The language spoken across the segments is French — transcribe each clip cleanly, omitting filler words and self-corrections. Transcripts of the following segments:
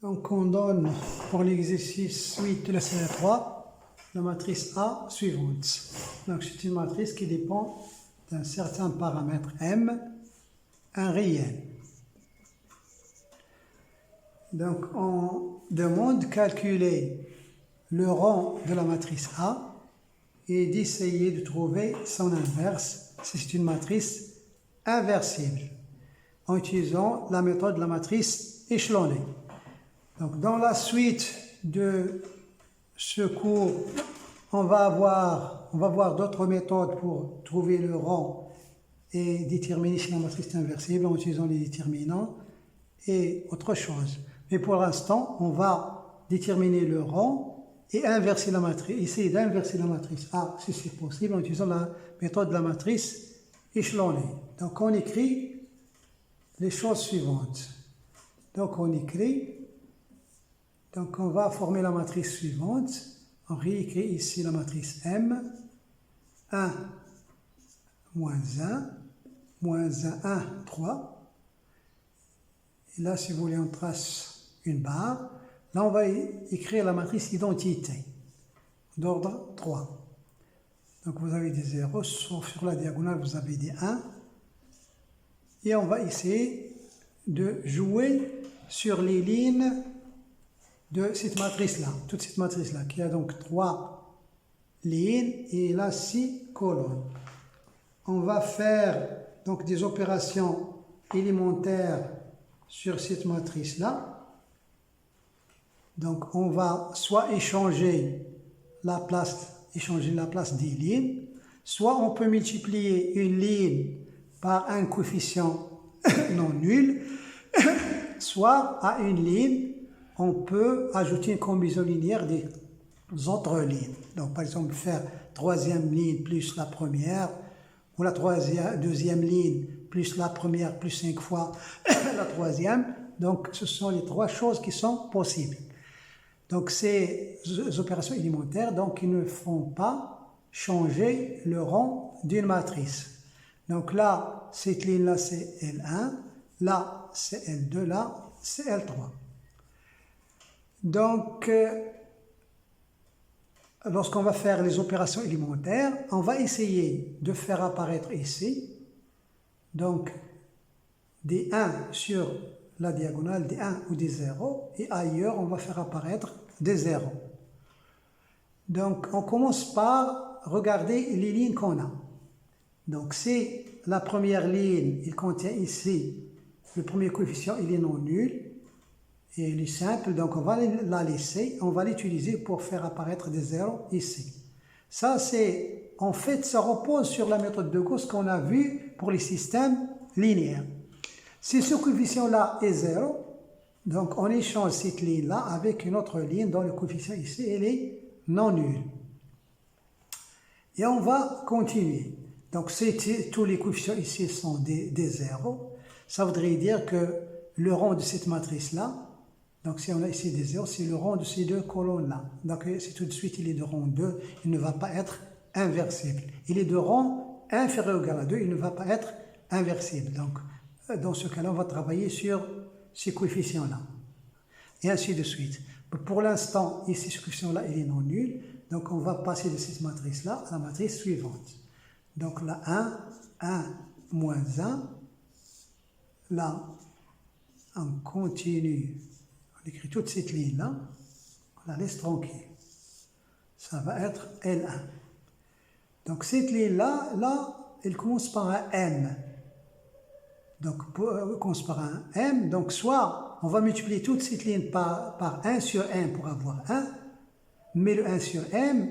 Donc on donne pour l'exercice 8 de la série 3 la matrice A suivante. Donc c'est une matrice qui dépend d'un certain paramètre M, un réel. Donc on demande de calculer le rang de la matrice A et d'essayer de trouver son inverse si c'est une matrice inversible en utilisant la méthode de la matrice échelonnée. Donc dans la suite de ce cours, on va voir d'autres méthodes pour trouver le rang et déterminer si la matrice est inversible en utilisant les déterminants et autre chose. Mais pour l'instant, on va déterminer le rang et inverser la matrice, essayer d'inverser la matrice A si c'est possible en utilisant la méthode de la matrice échelonnée. Donc on écrit les choses suivantes. Donc on va former la matrice suivante. On réécrit ici la matrice M, 1, moins 1, moins 1, 1, 3. Et là, si vous voulez, on trace une barre. Là, on va écrire la matrice identité d'ordre 3. Donc, vous avez des 0, sauf sur la diagonale, vous avez des 1. Et on va essayer de jouer sur les lignes de cette matrice-là, toute cette matrice-là, qui a donc 3 lignes et là 6 colonnes. On va faire donc des opérations élémentaires sur cette matrice-là. Donc on va soit échanger la place des lignes, soit on peut multiplier une ligne par un coefficient non nul, soit à une ligne, on peut ajouter une combinaison linéaire des autres lignes. Donc, par exemple, faire troisième ligne plus la première, ou la deuxième ligne plus la première plus 5 fois la troisième. Donc, ce sont les 3 choses qui sont possibles. Donc, ces opérations élémentaires, donc, ils ne font pas changer le rang d'une matrice. Donc là, cette ligne-là, c'est L1, là, c'est L2, là, c'est L3. Donc, lorsqu'on va faire les opérations élémentaires, on va essayer de faire apparaître ici, donc, des 1 sur la diagonale, des 1 ou des 0, et ailleurs, on va faire apparaître des 0. Donc, on commence par regarder les lignes qu'on a. Donc, si la première ligne, il contient ici, le premier coefficient, il est non nul, et il est simple, donc on va la laisser, on va l'utiliser pour faire apparaître des zéros ici. Ça, c'est, en fait, ça repose sur la méthode de Gauss qu'on a vue pour les systèmes linéaires. Si ce coefficient-là est 0, donc on échange cette ligne-là avec une autre ligne dont le coefficient ici, il est non nul. Et on va continuer. Donc, si tous les coefficients ici sont des zéros, ça voudrait dire que le rang de cette matrice-là, donc si on a ici des zéros, c'est le rang de ces deux colonnes-là. Donc si tout de suite il est de rang 2, il ne va pas être inversible. Il est de rang inférieur ou égal à 2, il ne va pas être inversible. Donc dans ce cas-là, on va travailler sur ces coefficients-là. Et ainsi de suite. Pour l'instant, ici, ce coefficient-là, il est non nul. Donc on va passer de cette matrice-là à la matrice suivante. Donc là, 1, 1, moins 1. Là, on continue. On écrit toute cette ligne-là, on la laisse tranquille. Ça va être L1. Donc cette ligne-là, elle commence par un M. Donc elle commence par un M. Donc soit on va multiplier toute cette ligne par 1 sur M pour avoir 1, mais le 1 sur M,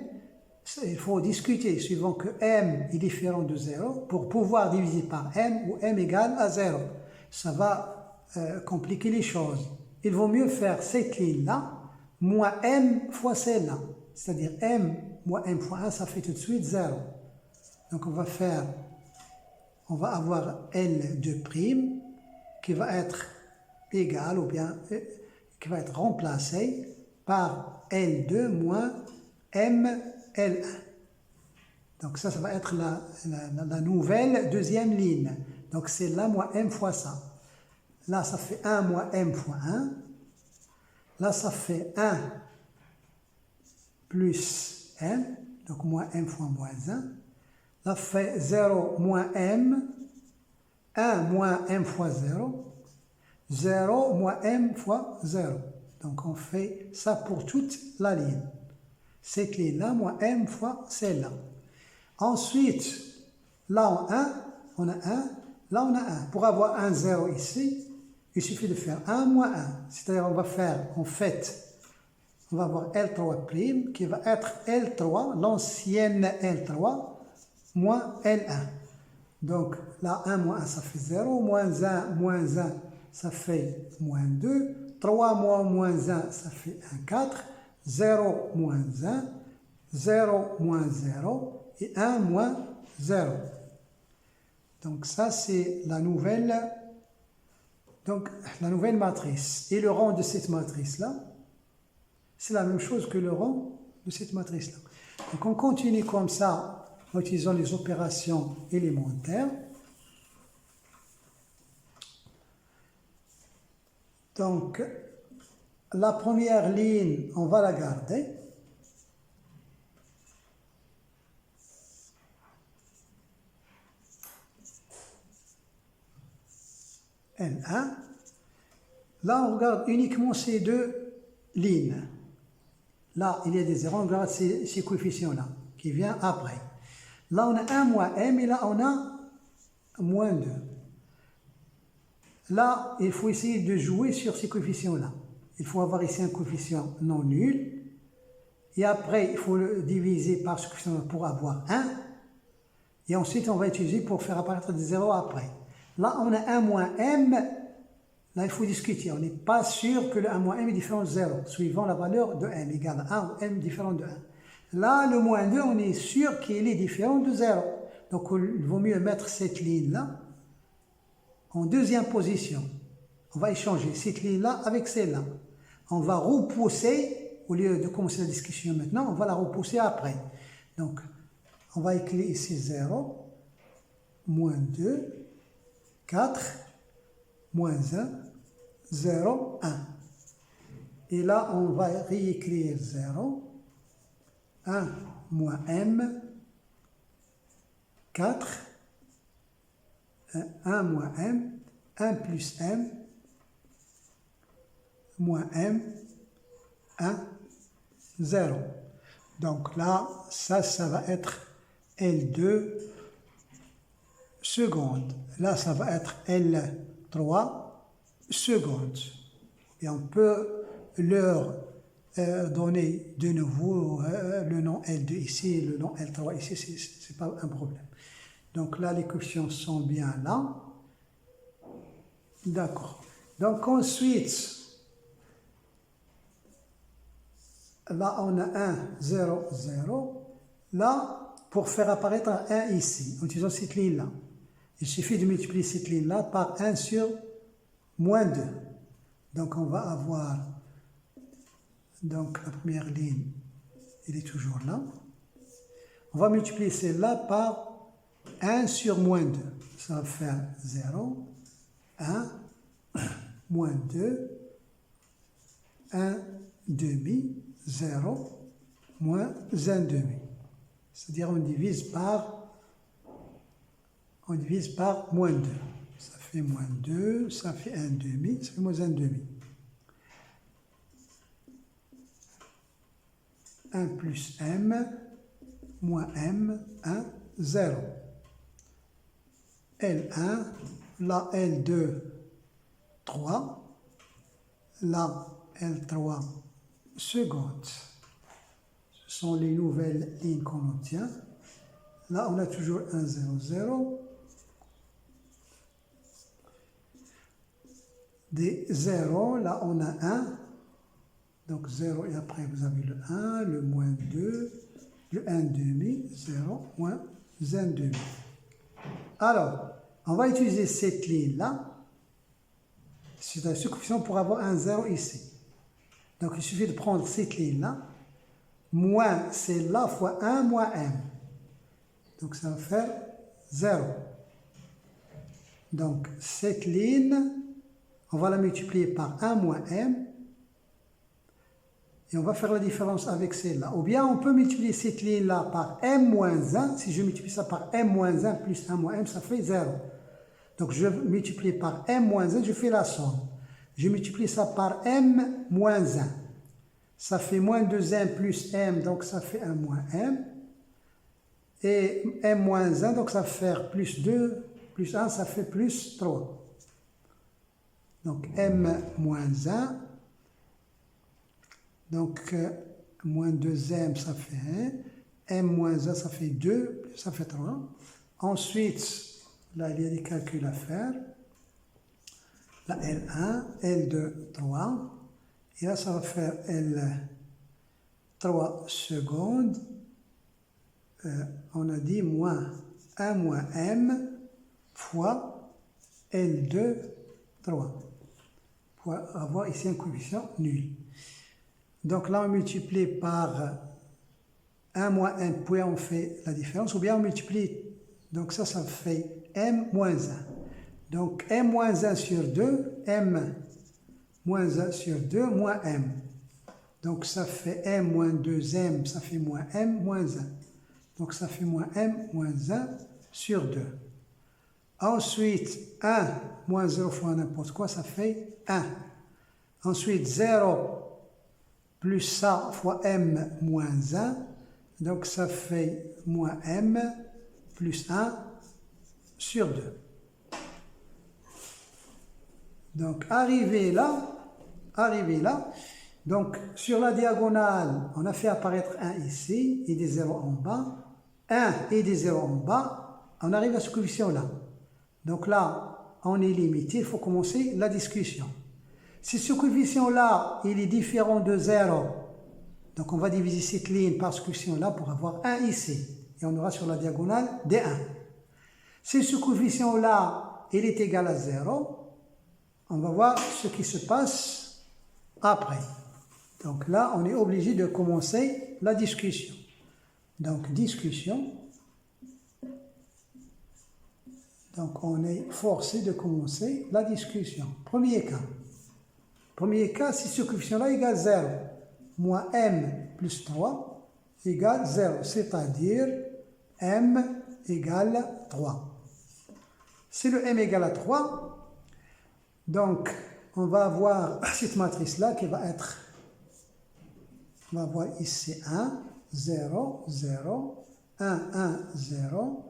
il faut discuter, suivant que M est différent de 0, pour pouvoir diviser par M ou M égale à 0. Ça va compliquer les choses. Il vaut mieux faire cette ligne-là, moins M fois celle-là. C'est-à-dire M moins M fois 1, ça fait tout de suite 0. Donc on va avoir L2' qui va être égal, ou bien qui va être remplacé par L2 moins M L1. Donc ça va être la nouvelle deuxième ligne. Donc c'est là moins M fois ça. Là, ça fait 1 moins M fois 1. là ça fait 1 plus m, donc moins m fois moins 1. Là fait 0 moins m, 1 moins m fois 0, 0 moins m fois 0. Donc on fait ça pour toute la ligne. Cette ligne-là, moins m fois celle-là. Ensuite, là on a 1, on a 1, là on a 1. Pour avoir un 0 ici, il suffit de faire 1 moins 1. C'est-à-dire on va faire, en fait, on va avoir L3' qui va être L3, l'ancienne L3, moins L1. Donc là, 1 moins 1, ça fait 0, moins 1, ça fait moins 2, 3 moins 1, ça fait 1, 4, 0 moins 1, 0 moins 0 et 1 moins 0. Donc ça, c'est la nouvelle matrice. Et le rang de cette matrice-là, c'est la même chose que le rang de cette matrice-là. Donc on continue comme ça en utilisant les opérations élémentaires. Donc, la première ligne, on va la garder. L1. Là, on regarde uniquement ces deux lignes. Là, il y a des zéros, on regarde ces coefficients-là, qui viennent après. Là, on a 1 moins m, et là, on a moins 2. Là, il faut essayer de jouer sur ces coefficients-là. Il faut avoir ici un coefficient non nul. Et après, il faut le diviser par ce coefficient pour avoir 1. Et ensuite, on va utiliser pour faire apparaître des zéros après. Là, on a 1 moins m. Là, il faut discuter. On n'est pas sûr que le 1 moins m est différent de 0, suivant la valeur de m égale à 1 ou m différent de 1. Là, le moins 2, on est sûr qu'il est différent de 0. Donc, il vaut mieux mettre cette ligne-là en deuxième position. On va échanger cette ligne-là avec celle-là. On va repousser, au lieu de commencer la discussion maintenant, on va la repousser après. Donc, on va écrire ici 0, moins 2, 4, moins 1, 0, 1. Et là, on va réécrire 0, 1 moins m, 4, 1 moins m, 1 plus m, moins m, 1, 0. Donc là, ça va être L2 secondes. Là, ça va être L3 secondes. Et on peut leur donner de nouveau le nom L2 ici, le nom L3 ici, c'est pas un problème. Donc là, les coefficients sont bien là. D'accord. Donc ensuite, là, on a 1, 0, 0. Là, pour faire apparaître un 1 ici, en utilisant cette ligne-là, il suffit de multiplier cette ligne-là par 1 sur moins 2. Donc, on va avoir, donc la première ligne, elle est toujours là. On va multiplier celle-là par 1 sur moins 2. Ça va faire 0, 1, moins 2, 1 demi, 0, moins 1 demi. C'est-à-dire on divise par moins 2. Ça fait moins 2, ça fait 1 demi, ça fait moins 1 demi. 1 plus m, moins m, 1, 0. L1, là L2, 3, là L3, secondes. Ce sont les nouvelles lignes qu'on obtient. Là, on a toujours 1, 0, 0. Des 0, là, on a 1. Donc 0 et après, vous avez le 1, le moins 2, le 1 demi, 0, moins 1 demi. Alors, on va utiliser cette ligne-là. C'est un coefficient pour avoir un 0 ici. Donc, il suffit de prendre cette ligne-là, moins celle-là fois 1 moins m. Donc, ça va faire 0. Donc, cette ligne, on va la multiplier par 1 moins m. Et on va faire la différence avec celle-là. Ou bien on peut multiplier cette ligne-là par m-1. Si je multiplie ça par m-1 plus 1 moins m, ça fait 0. Donc je multiplie par m-1, je fais la somme. Je multiplie ça par m-1. Ça fait moins 2m plus m, donc ça fait 1 moins m. Et m-1, donc ça va faire plus 2, plus 1, ça fait plus 3. Donc m-1. Donc, moins 2m, ça fait 1. M moins 1, ça fait 2, ça fait 3. Ensuite, là, il y a des calculs à faire. La L1, L2, 3. Et là, ça va faire L3 secondes. On a dit moins 1 moins m fois L2, 3. Pour avoir ici un coefficient nul. Donc là, on multiplie par 1 moins m, puis on fait la différence, ou bien on multiplie, donc ça fait m moins 1. Donc m moins 1 sur 2, m moins 1 sur 2, moins m. Donc ça fait m moins 2m, ça fait moins m moins 1. Donc ça fait moins m moins 1 sur 2. Ensuite, 1 moins 0 fois n'importe quoi, ça fait 1. Ensuite, 0 plus ça fois m moins 1, donc ça fait moins m plus 1 sur 2. Donc arrivé là, donc sur la diagonale, on a fait apparaître 1 ici, et des 0 en bas, 1 et des 0 en bas, on arrive à ce coefficient-là. Donc là, on est limité, il faut commencer la discussion. Si ce coefficient-là, il est différent de 0, donc on va diviser cette ligne par ce coefficient-là pour avoir 1 ici. Et on aura sur la diagonale des 1. Si ce coefficient-là, il est égal à 0, on va voir ce qui se passe après. Donc là, on est obligé de commencer la discussion. Donc, discussion. Donc, on est forcé de commencer la discussion. Premier cas. Premier cas, si ce coefficient-là égale 0, moins m plus 3 égale 0, c'est-à-dire m égale 3. Si le m égale à 3, donc on va avoir cette matrice-là qui va être, on va voir ici 1, 0, 0, 1, 1, 0,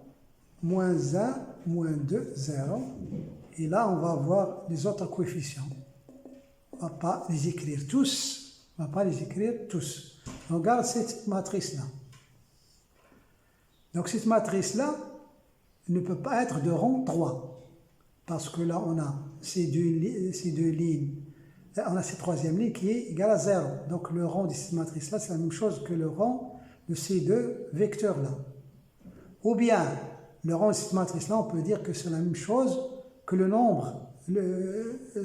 moins 1, moins 2, 0. Et là, on va voir les autres coefficients. On ne va pas les écrire tous. Regarde cette matrice-là. Donc cette matrice-là ne peut pas être de rang 3. Parce que là, on a ces deux lignes. On a cette troisième ligne qui est égale à 0. Donc le rang de cette matrice-là, c'est la même chose que le rang de ces deux vecteurs-là. Ou bien, le rang de cette matrice-là, on peut dire que c'est la même chose que le nombre.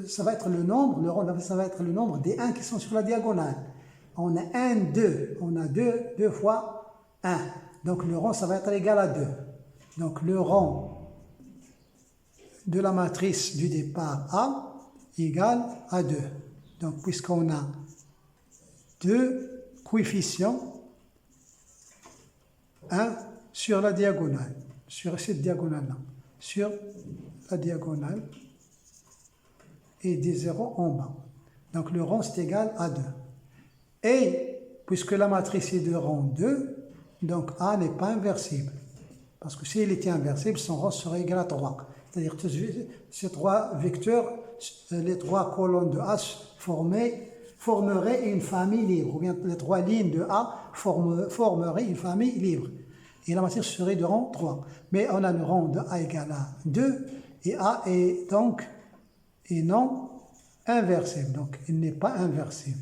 Ça va être le nombre, le rang, ça va être le nombre des 1 qui sont sur la diagonale. On a 1, 2. On a 2 fois 1. Donc le rang, ça va être égal à 2. Donc le rang de la matrice du départ A égale à 2. Donc puisqu'on a deux coefficients, 1 sur la diagonale, sur cette diagonale-là, sur la diagonale, et des 0 en bas. Donc le rang c'est égal à 2. Et puisque la matrice est de rang 2, donc A n'est pas inversible. Parce que s'il était inversible, son rang serait égal à 3. C'est-à-dire que ces trois vecteurs, les trois colonnes de A formeraient une famille libre. Ou bien les trois lignes de A formeraient une famille libre. Et la matrice serait de rang 3. Mais on a le rang de A égale à 2, et A est donc non inversible. Donc il n'est pas inversible.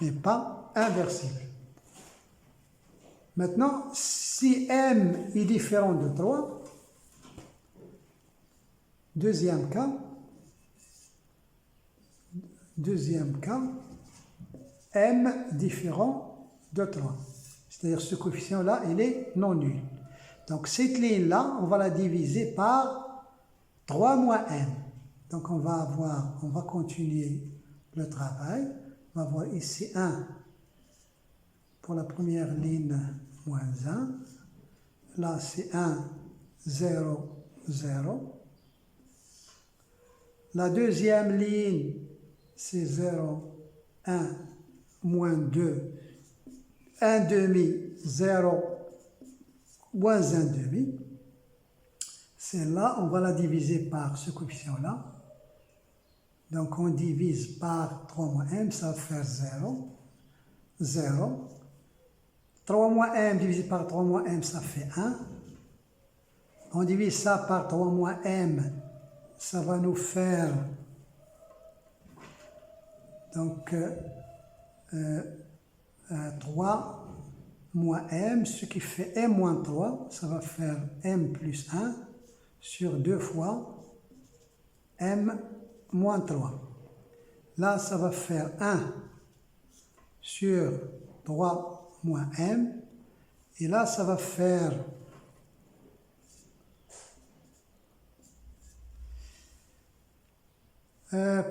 Il n'est pas inversible. Maintenant, si m est différent de 3, deuxième cas, m différent de 3. C'est-à-dire ce coefficient-là, il est non nul. Donc cette ligne-là, on va la diviser par 3 moins m. Donc on va continuer le travail. On va voir ici 1 pour la première ligne, moins 1. Là, c'est 1, 0, 0. La deuxième ligne, c'est 0, 1, moins 2, 1 demi, 0, moins 1 demi. Celle-là, on va la diviser par ce coefficient-là. Donc, on divise par 3 moins m, ça va faire 0, 0. 3 moins m divisé par 3 moins m, ça fait 1. On divise ça par 3 moins m, ça va nous faire donc 3 moins m, ce qui fait m moins 3, ça va faire m plus 1 sur 2 fois m moins 3. Là, ça va faire 1 sur 3 moins m. Et là, ça va faire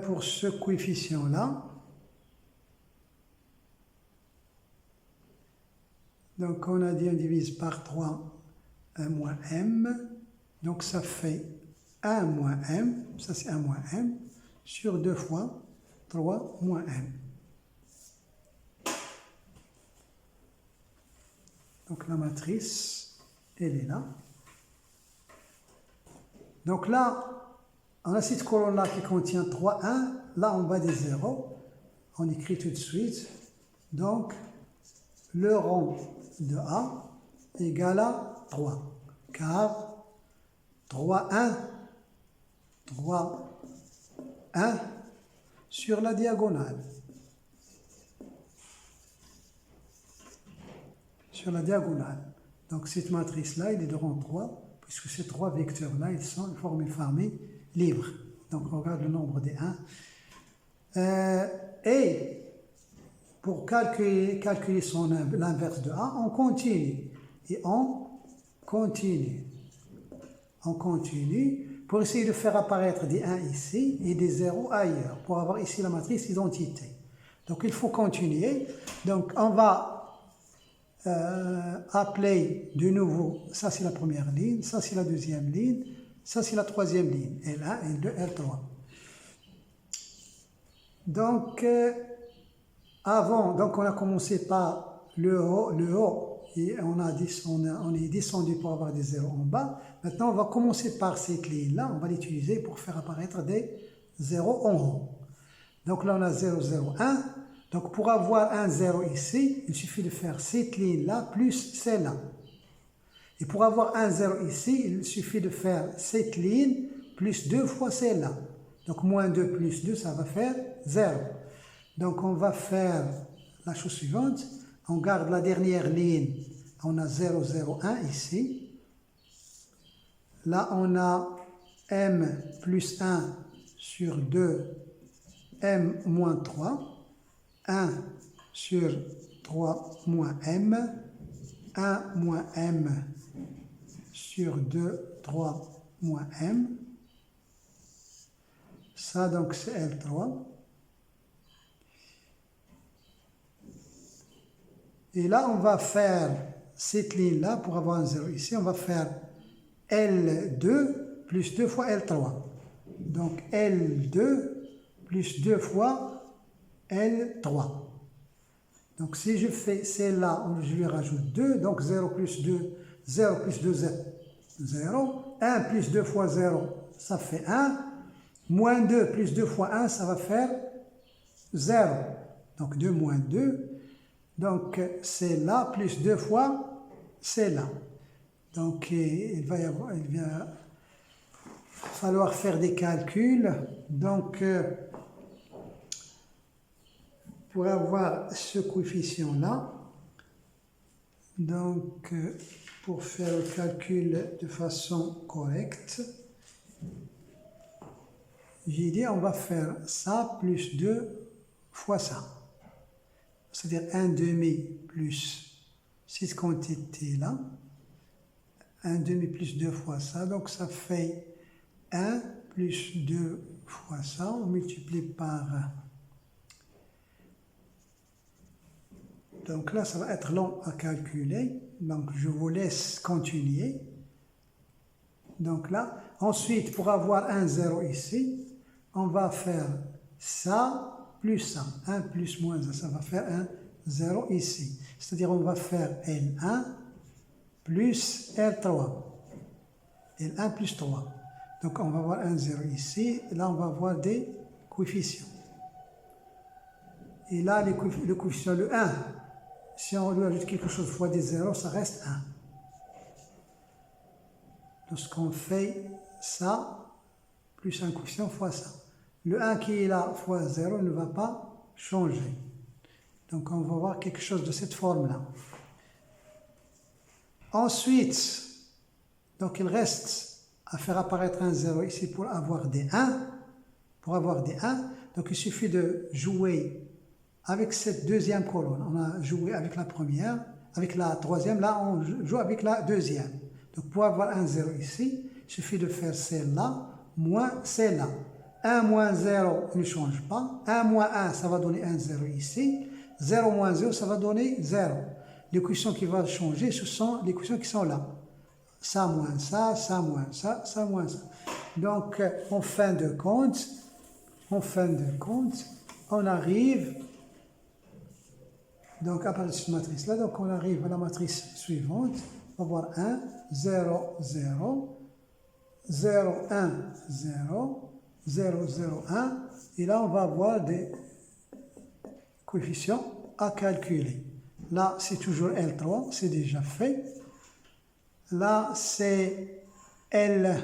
pour ce coefficient-là, donc on a dit on divise par 3 moins m, donc ça fait 1 moins m, ça c'est 1 moins m, sur 2 fois 3 moins m. Donc la matrice, elle est là. Donc là, on a cette colonne-là qui contient 3, 1. Là, en bas des 0, on écrit tout de suite. Donc, le rang de A égale à 3. Car 3, 1, 3, 1 sur la diagonale. Sur la diagonale. Donc, cette matrice-là, elle est de rang 3, puisque ces 3 vecteurs-là, ils forment une famille libre. Donc, on regarde le nombre des 1. Et pour calculer l'inverse de A, on continue. Et on continue. On continue pour essayer de faire apparaître des 1 ici et des 0 ailleurs, pour avoir ici la matrice identité. Donc, il faut continuer. Donc, on va appeler de nouveau, ça c'est la première ligne, ça c'est la deuxième ligne, ça c'est la troisième ligne, L1, L2, L3. Donc, donc on a commencé par le haut et on est descendu pour avoir des zéros en bas. Maintenant, on va commencer par cette ligne-là, on va l'utiliser pour faire apparaître des zéros en haut. Donc là, on a 0, 0, 1. Donc pour avoir un 0 ici, il suffit de faire cette ligne-là plus celle-là. Et pour avoir un 0 ici, il suffit de faire cette ligne plus 2 fois celle-là. Donc moins 2 plus 2, ça va faire 0. Donc on va faire la chose suivante. On garde la dernière ligne. On a 0, 0, 1 ici. Là, on a m plus 1 sur 2, m moins 3. 1 sur 3 moins m, 1 moins m sur 2, 3 moins m. Ça, donc, c'est L3. Et là, on va faire cette ligne-là, pour avoir un 0 ici, on va faire L2 plus 2 fois L3. Donc, L2 plus 2 fois L3. Donc, si je fais celle-là, je lui rajoute 2. Donc, 0 plus 2, 0 plus 2, 0. 1 plus 2 fois 0, ça fait 1. Moins 2 plus 2 fois 1, ça va faire 0. Donc, 2 moins 2. Donc, celle-là plus 2 fois celle-là. Donc, il va falloir faire des calculs. Donc, pour avoir ce coefficient-là, donc pour faire le calcul de façon correcte, j'ai dit on va faire ça plus 2 fois ça. C'est-à-dire 1 demi plus cette quantité-là, 1 demi plus 2 fois ça, donc ça fait 1 plus 2 fois ça, on multiplie par Donc là, ça va être long à calculer. Donc je vous laisse continuer. Donc là, ensuite, pour avoir un 0 ici, on va faire ça plus ça. 1 plus moins 1, ça va faire un 0 ici. C'est-à-dire on va faire L1 plus L3. L1 plus 3. Donc on va avoir un 0 ici. Là, on va avoir des coefficients. Et là, le coefficient, le 1, si on lui ajoute quelque chose fois des 0, ça reste 1. Lorsqu'on fait ça, plus un coefficient fois ça. Le 1 qui est là fois 0 ne va pas changer. Donc on va voir quelque chose de cette forme-là. Ensuite, donc il reste à faire apparaître un 0 ici pour avoir des 1. Pour avoir des 1, donc il suffit de jouer avec cette deuxième colonne. On a joué avec la première, avec la troisième, là on joue avec la deuxième. Donc pour avoir un 0 ici, il suffit de faire celle-là moins celle-là. 1 moins 0 ne change pas. 1 moins 1, ça va donner un 0 ici. 0 moins 0, ça va donner 0. Les coefficients qui vont changer, ce sont les coefficients qui sont là. Ça moins ça, ça moins ça, ça moins ça. Donc en fin de compte, on arrive, donc à partir de cette matrice-là, donc on arrive à la matrice suivante. On va avoir 1, 0, 0, 0, 1, 0, 0, 0, 1. Et là, on va avoir des coefficients à calculer. Là, c'est toujours L3, c'est déjà fait. Là, c'est L2'.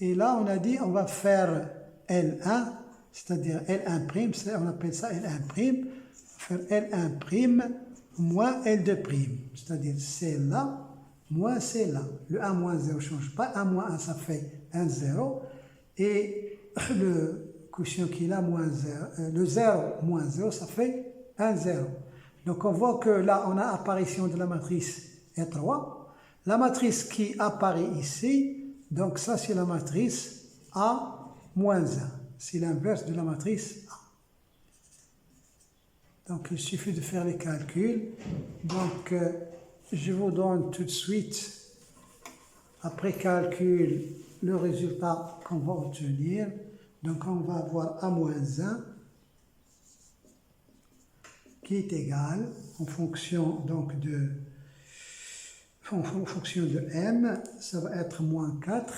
Et là, on a dit, on va faire L1, c'est-à-dire L1', on appelle ça L1'. On va faire L1' moins L2', c'est-à-dire c'est là, moins c'est là. Le 1 moins 0 ne change pas. 1 moins 1, ça fait un 0. Et le quotient qui est là, moins 0, le 0 moins 0, ça fait un 0. Donc on voit que là, on a apparition de la matrice E3. La matrice qui apparaît ici, donc ça c'est la matrice A moins 1. C'est l'inverse de la matrice A. Donc il suffit de faire les calculs. Donc je vous donne tout de suite, après calcul, le résultat qu'on va obtenir. Donc on va avoir A moins 1 qui est égal en fonction donc de m, ça va être moins 4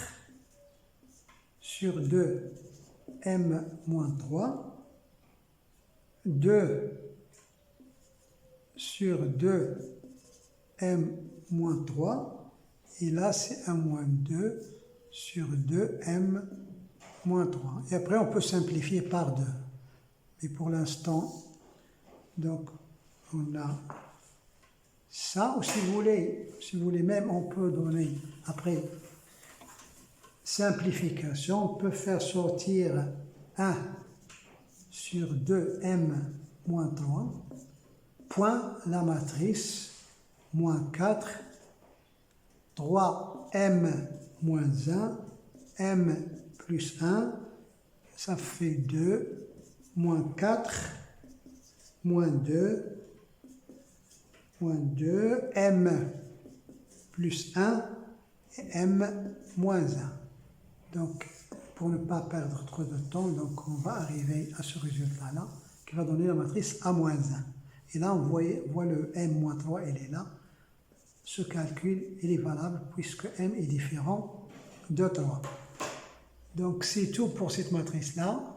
sur 2 m moins 3, 2 sur 2 m moins 3, et là c'est 1 moins 2 sur 2 m moins 3. Et après on peut simplifier par 2. Mais pour l'instant, donc on a ça, ou si vous voulez même, on peut donner après simplification, on peut faire sortir 1 sur 2m moins 3, point la matrice, moins 4, 3m moins 1, m plus 1, ça fait 2, moins 4, moins 2, m plus 1 et m moins 1. Donc, pour ne pas perdre trop de temps, donc on va arriver à ce résultat-là, qui va donner la matrice A moins 1. Et là, on voit le m moins 3, elle est là. Ce calcul, il est valable puisque m est différent de 3. Donc, c'est tout pour cette matrice-là.